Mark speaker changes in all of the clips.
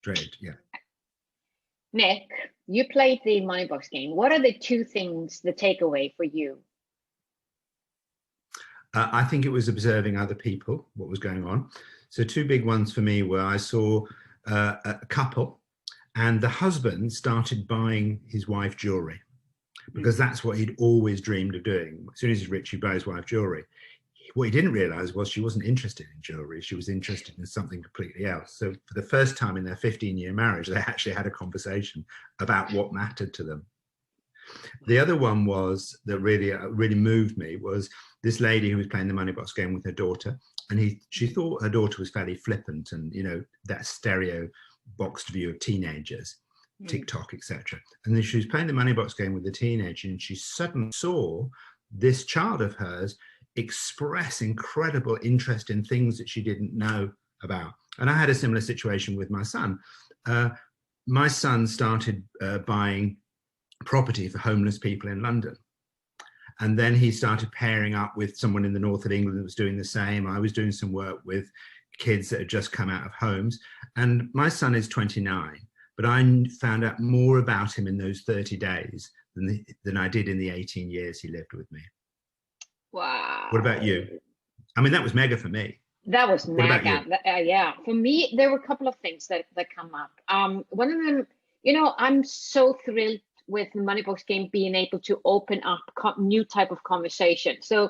Speaker 1: Dread, yeah.
Speaker 2: Nick, you played the Money Box game. What are the two things, the takeaway for you?
Speaker 1: I think it was observing other people, what was going on. So two big ones for me were I saw a couple and the husband started buying his wife jewelry because that's what he'd always dreamed of doing. As soon as he's rich, he buys his wife jewelry. What he didn't realize was she wasn't interested in jewelry. She was interested in something completely else. So for the first time in their 15-year marriage, they actually had a conversation about what mattered to them. The other one was that really moved me was this lady who was playing the Money Box game with her daughter, and she thought her daughter was fairly flippant and, you know, that stereo boxed view of teenagers, TikTok, etc. And then she was playing the Money Box game with the teenager, and she suddenly saw this child of hers express incredible interest in things that she didn't know about. And I had a similar situation with my son. My son started buying property for homeless people in London. And then he started pairing up with someone in the north of England that was doing the same. I was doing some work with kids that had just come out of homes. And my son is 29, but I found out more about him in those 30 days than I did in the 18 years he lived with me.
Speaker 2: Wow.
Speaker 1: What about you? I mean, that was mega for me.
Speaker 2: That was
Speaker 1: What about
Speaker 2: mega.
Speaker 1: you?
Speaker 2: Yeah. For me, there were a couple of things that come up. One of them, you know, I'm so thrilled with the Money Box game being able to open up new type of conversation. So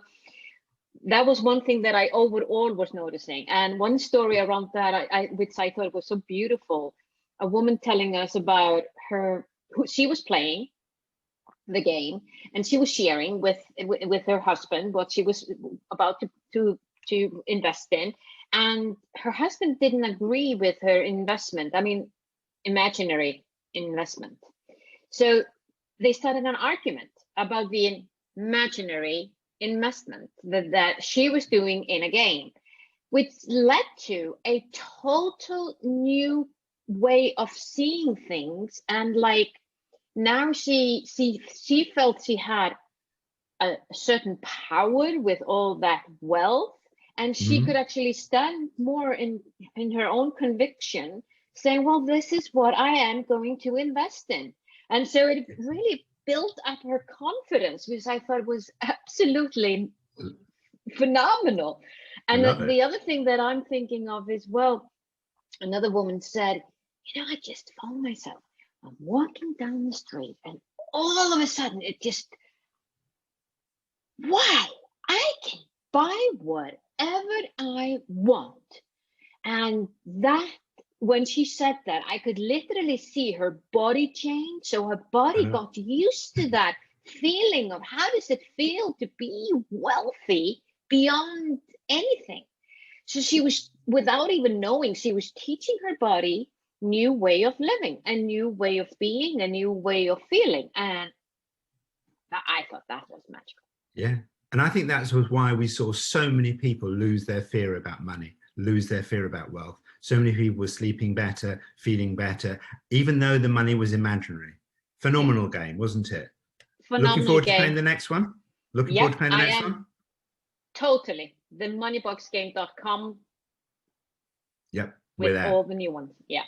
Speaker 2: that was one thing that I overall was noticing. And one story around that, which I thought was so beautiful, a woman telling us about who she was playing the game, and she was sharing with her husband what she was about to invest in, and her husband didn't agree with her investment. I mean, imaginary investment. So they started an argument about the imaginary investment that she was doing in a game, which led to a total new way of seeing things. And like now she felt she had a certain power with all that wealth, and she could actually stand more in her own conviction, saying, well, this is what I am going to invest in. And so it really built up her confidence, which I thought was absolutely phenomenal. And the other thing that I'm thinking of is, well, another woman said, you know, I just found myself, I'm walking down the street and all of a sudden it just, wow, I can buy whatever I want. And that, when she said that, I could literally see her body change. So her body got used to that feeling of how does it feel to be wealthy beyond anything. So she was, without even knowing, she was teaching her body new way of living, a new way of being, a new way of feeling. And I thought that was magical.
Speaker 1: Yeah. And I think that's why we saw so many people lose their fear about money, lose their fear about wealth. So many people were sleeping better, feeling better, even though the money was imaginary. Phenomenal game, wasn't it?
Speaker 2: Phenomenal.
Speaker 1: Looking forward
Speaker 2: game.
Speaker 1: to playing the next one? Looking forward to playing the next one?
Speaker 2: Totally. The moneyboxgame.com.
Speaker 1: Yep.
Speaker 2: With all the new ones. Yeah.